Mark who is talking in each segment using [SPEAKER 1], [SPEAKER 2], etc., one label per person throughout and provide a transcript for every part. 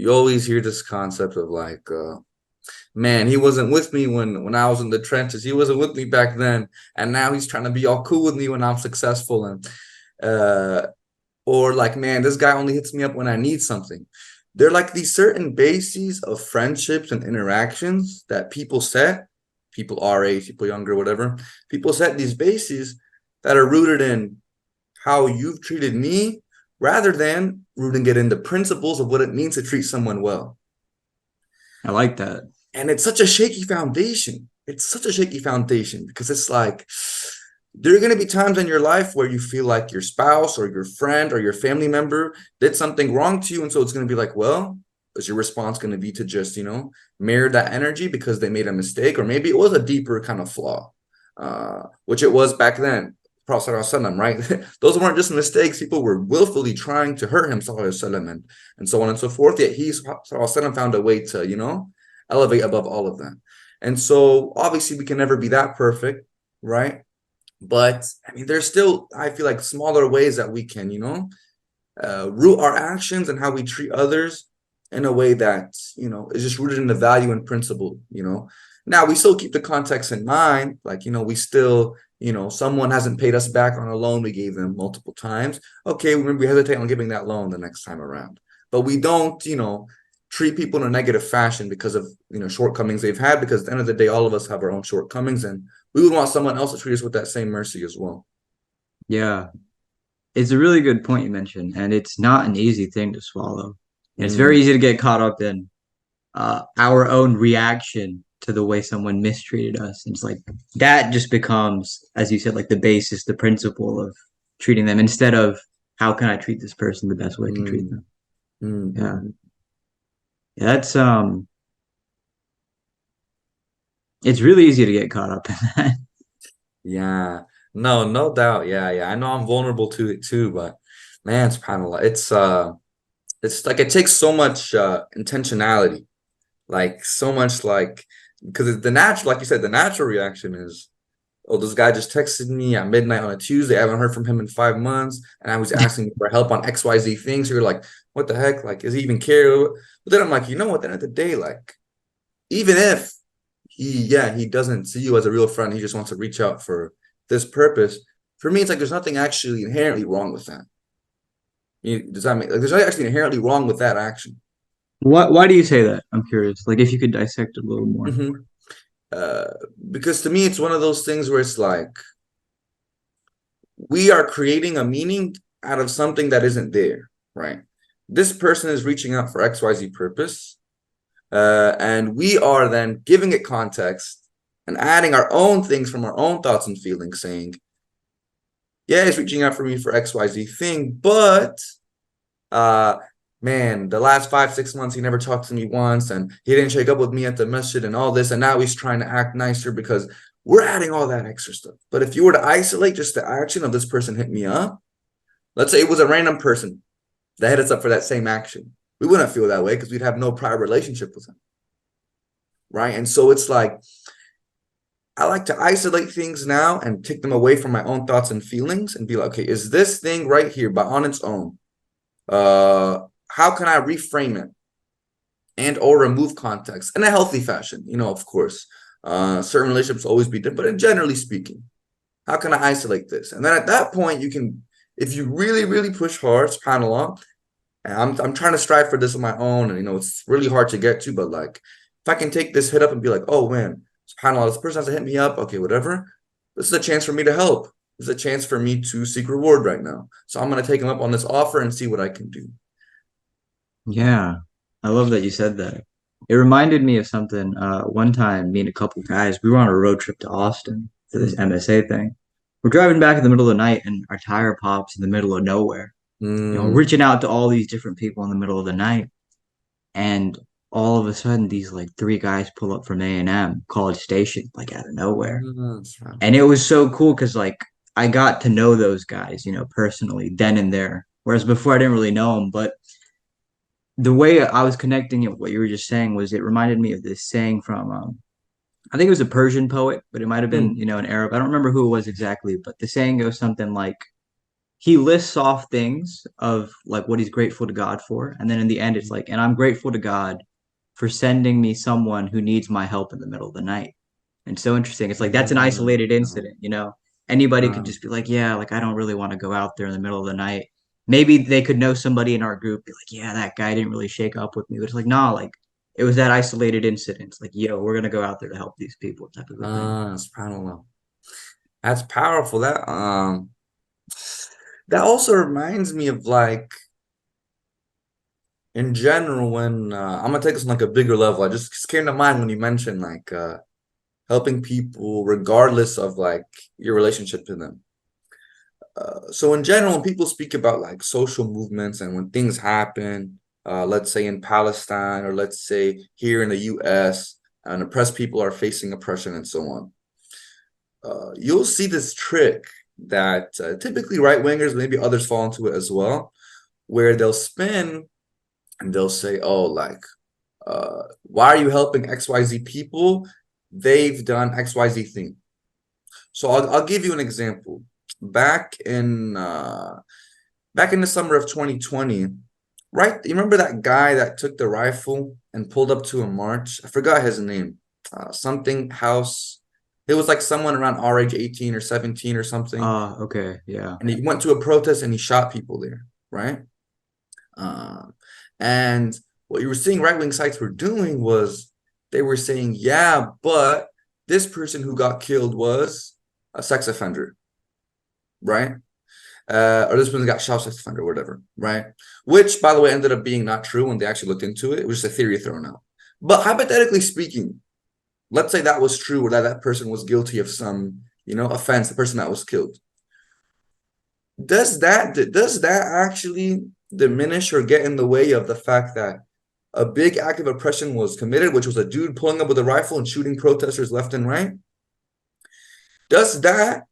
[SPEAKER 1] you always hear this concept of like, man, he wasn't with me when I was in the trenches. He wasn't with me back then, and now he's trying to be all cool with me when I'm successful. And uh, or like, man, this guy only hits me up when I need something. They're like these certain bases of friendships and interactions that people set, people our age, people younger, whatever. People set these bases that are rooted in how you've treated me rather than rooting it in the principles of what it means to treat someone well.
[SPEAKER 2] I like that.
[SPEAKER 1] And it's such a shaky foundation. It's such a shaky foundation because it's like there are going to be times in your life where you feel like your spouse or your friend or your family member did something wrong to you. And so it's going to be like, well, is your response going to be to just, mirror that energy because they made a mistake? Or maybe it was a deeper kind of flaw, which it was back then. Prophet ﷺ, right? Those weren't just mistakes. People were willfully trying to hurt him, ﷺ, and so on and so forth. Yet he ﷺ found a way to, elevate above all of them. And so obviously we can never be that perfect, right? But I mean, there's still, I feel like, smaller ways that we can, root our actions and how we treat others in a way that, is just rooted in the value and principle. Now we still keep the context in mind, like, we still, someone hasn't paid us back on a loan we gave them multiple times. Okay, we hesitate on giving that loan the next time around. But we don't, treat people in a negative fashion because of, shortcomings they've had, because at the end of the day, all of us have our own shortcomings, and we would want someone else to treat us with that same mercy as well.
[SPEAKER 2] Yeah. It's a really good point you mentioned, and it's not an easy thing to swallow. And it's very
[SPEAKER 1] Mm,
[SPEAKER 2] easy to get caught up in our own reaction to the way someone mistreated us. And it's like that just becomes, as you said, like the basis, the principle of treating them instead of how can I treat this person the best way I can treat
[SPEAKER 1] mm,
[SPEAKER 2] them. Yeah.
[SPEAKER 1] mm.
[SPEAKER 2] Yeah, it's really easy to get caught up in that.
[SPEAKER 1] Yeah, no doubt. Yeah, yeah. I know I'm vulnerable to it too, but man, subhanAllah, it's like it takes so much intentionality, like so much like because the natural, like you said, the natural reaction is, oh, this guy just texted me at midnight on a Tuesday. I haven't heard from him in 5 months, and I was asking me for help on XYZ things. So you're like, what the heck? Like, does he even care? But then I'm like, at the end of the day, like, even if he doesn't see you as a real friend, he just wants to reach out for this purpose. For me, it's like there's nothing actually inherently wrong with that. Does that make like there's nothing actually inherently wrong with that action?
[SPEAKER 2] Why do you say that? I'm curious. Like if you could dissect it a little more.
[SPEAKER 1] hmm Uh, because to me, it's one of those things where it's like we are creating a meaning out of something that isn't there, right? This person is reaching out for XYZ purpose, and we are then giving it context and adding our own things from our own thoughts and feelings, saying, yeah, he's reaching out for me for XYZ thing, but uh man, the last 5, 6 months he never talked to me once, and he didn't shake up with me at the masjid and all this, and now he's trying to act nicer because we're adding all that extra stuff. But if you were to isolate just the action of this person hit me up, let's say it was a random person that hit us up for that same action, we wouldn't feel that way because we'd have no prior relationship with him, right? And so it's like I like to isolate things now and take them away from my own thoughts and feelings and be like, okay, is this thing right here by on its own, uh how can I reframe it and or remove context in a healthy fashion? Of course, certain relationships always be different, but in generally speaking, how can I isolate this? And then at that point, you can, if you really, really push hard, subhanAllah, and I'm trying to strive for this on my own, and it's really hard to get to, but like if I can take this hit up and be like, oh man, subhanAllah, this person has to hit me up, okay, whatever. This is a chance for me to help. This is a chance for me to seek reward right now. So I'm gonna take him up on this offer and see what I can do.
[SPEAKER 2] Yeah, I love that you said that. It reminded me of something. One time, me and a couple guys, we were on a road trip to Austin for this
[SPEAKER 1] Mm,
[SPEAKER 2] MSA thing. We're driving back in the middle of the night, and our tire pops in the middle of nowhere.
[SPEAKER 1] mm,
[SPEAKER 2] Reaching out to all these different people in the middle of the night, and all of a sudden, these like three guys pull up from A&M College Station, like out of nowhere, and it was so cool because like I got to know those guys, personally then and there. Whereas before, I didn't really know them, but the way I was connecting it, what you were just saying was it reminded me of this saying from I think it was a Persian poet, but it might have been,
[SPEAKER 1] mm,
[SPEAKER 2] an Arab. I don't remember who it was exactly, but the saying goes something like he lists off things of like what he's grateful to God for, and then in the end, it's like, and I'm grateful to God for sending me someone who needs my help in the middle of the night. And so interesting. It's like that's an isolated incident, you know. Anybody could just be like, yeah, like I don't really want to go out there in the middle of the night. Maybe they could know somebody in our group, be like, yeah, that guy didn't really shake up with me. But it's like, nah, like it was that isolated incident. It's like, yo, we're gonna go out there to help these people, type of a thing.
[SPEAKER 1] SubhanAllah. That's powerful. That also reminds me of like in general when I'm gonna take this on like a bigger level. I just came to mind when you mentioned like helping people regardless of like your relationship to them. So in general, when people speak about like social movements and when things happen, let's say in Palestine or let's say here in the US, and oppressed people are facing oppression and so on, you'll see this trick that typically right wingers, maybe others fall into it as well, where they'll spin and they'll say, oh, like, why are you helping XYZ people? They've done XYZ thing. So I'll give you an example. Back in the summer of 2020, right? You remember that guy that took the rifle and pulled up to a march? I forgot his name. Something House. It was like someone around our age, 18 or 17 or something.
[SPEAKER 2] Okay, yeah.
[SPEAKER 1] And he went to a protest and he shot people there, right? And what you were seeing right-wing sites were doing was they were saying, yeah, but this person who got killed was a sex offender, right? Or this person got shot, sex offender, whatever, right? Which, by the way, ended up being not true when they actually looked into it. It was just a theory thrown out. But hypothetically speaking, let's say that was true or that person was guilty of some, offense, the person that was killed. Does that actually diminish or get in the way of the fact that a big act of oppression was committed, which was a dude pulling up with a rifle and shooting protesters left and right? Does that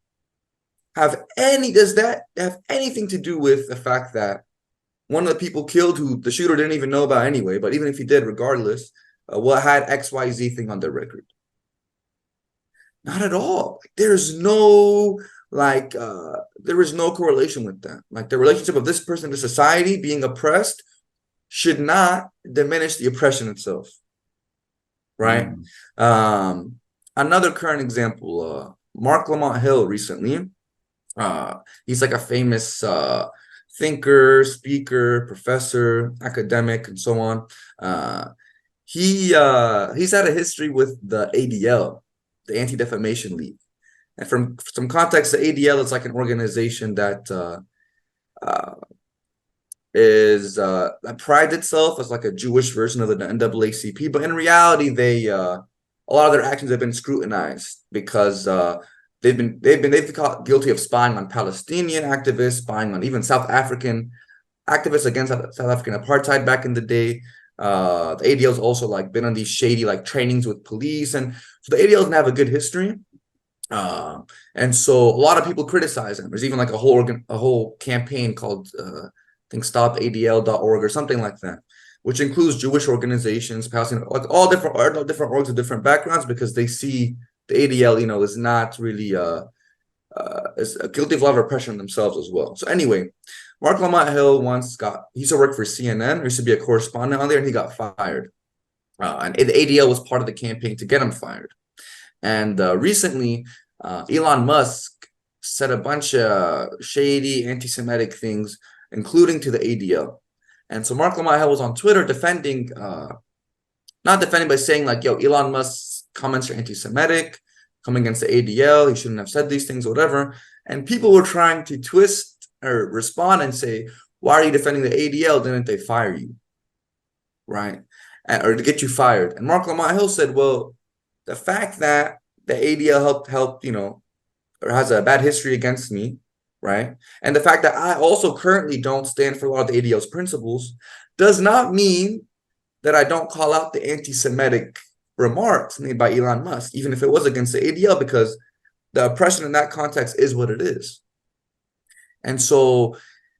[SPEAKER 1] have anything to do with the fact that one of the people killed who the shooter didn't even know about anyway, but even if he did, regardless, what had XYZ thing on their record? Not at all. There is no correlation with that. Like the relationship of this person to society being oppressed should not diminish the oppression itself, right? Another current example, Mark Lamont Hill recently, he's like a famous thinker, speaker, professor, academic, and so on. He's had a history with the ADL, the Anti-Defamation League. And from some context, the ADL is like an organization that that prides itself as like a Jewish version of the NAACP, but in reality, a lot of their actions have been scrutinized because they've been caught guilty of spying on Palestinian activists, spying on even South African activists against South African apartheid back in the day. The ADL's also like been on these shady like trainings with police, and so the ADL doesn't have a good history. And so a lot of people criticize them. There's even like a whole campaign called I think stopadl.org or something like that, which includes Jewish organizations, Palestinian, like all different orgs with different backgrounds, because they see the ADL, is not really is guilty of a lot of repression themselves as well. So anyway, Mark Lamont Hill he used to work for CNN, or used to be a correspondent on there, and he got fired. And the ADL was part of the campaign to get him fired. And recently, Elon Musk said a bunch of shady anti-Semitic things, including to the ADL. And so Mark Lamont Hill was on Twitter defending, not defending, but saying like, yo, Elon Musk's comments are anti-Semitic, coming against the ADL. He shouldn't have said these things, or whatever. And people were trying to twist or respond and say, why are you defending the ADL? Didn't they fire you? Right? Or to get you fired. And Mark Lamont Hill said, well, the fact that the ADL helped, or has a bad history against me, right? And the fact that I also currently don't stand for a lot of the ADL's principles does not mean that I don't call out the anti-Semitic remarks made by Elon Musk, even if it was against the ADL, because the oppression in that context is what it is. And so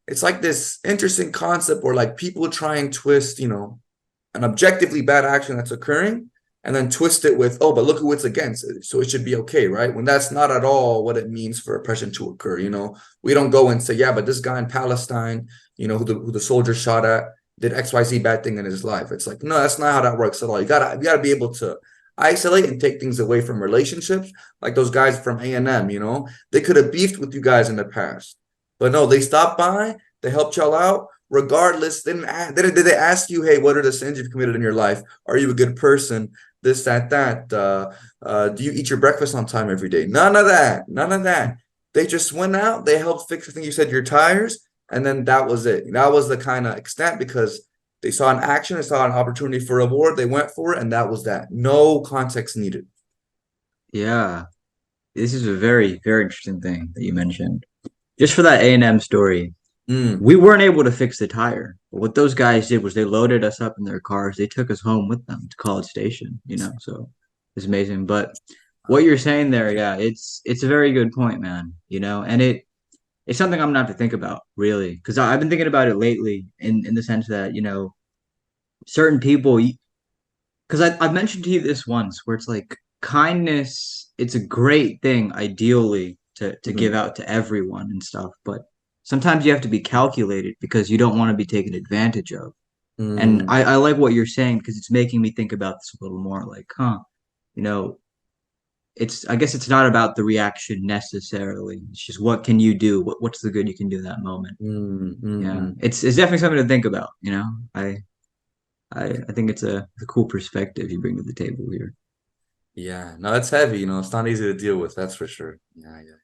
[SPEAKER 1] it's like this interesting concept where like people try and twist, an objectively bad action that's occurring and then twist it with, oh, but look who it's against, so it should be okay, right? When that's not at all what it means for oppression to occur. We don't go and say, yeah, but this guy in Palestine, who the soldier shot at, did XYZ bad thing in his life. It's like, no, that's not how that works at all. You gotta be able to isolate and take things away from relationships, like those guys from A&M. They could have beefed with you guys in the past, but no, they stopped by, they helped y'all out. Regardless, did they ask you, hey, what are the sins you've committed in your life? Are you a good person? This, that, that. Do you eat your breakfast on time every day? None of that. None of that. They just went out. They helped fix, I think you said, your tires, and then that was it. That was the kind of extent, because they saw an action, they saw an opportunity for reward, they went for it, and that was that. No context needed.
[SPEAKER 2] Yeah, this is a very, very interesting thing that you mentioned. Just for that A&M story,
[SPEAKER 1] Mm,
[SPEAKER 2] we weren't able to fix the tire. But what those guys did was they loaded us up in their cars. They took us home with them to College Station, so it's amazing. But what you're saying there, yeah, it's a very good point, man. And it's something I'm gonna have to think about, really, because I've been thinking about it lately in the sense that, certain people, because I've mentioned to you this once, where it's like kindness, it's a great thing ideally to give
[SPEAKER 1] mhm,
[SPEAKER 2] out to everyone and stuff, but sometimes you have to be calculated because you don't want to be taken advantage of. And
[SPEAKER 1] mm,
[SPEAKER 2] I like what you're saying because it's making me think about this a little more, like, you know, I guess it's not about the reaction necessarily. It's just what can you do? What's the good you can do in that moment?
[SPEAKER 1] mm, mm,
[SPEAKER 2] Yeah.
[SPEAKER 1] mm.
[SPEAKER 2] It's definitely something to think about. I think it's a cool perspective you bring to the table here.
[SPEAKER 1] Yeah, no, it's heavy. It's not easy to deal with. That's for sure. Yeah, yeah.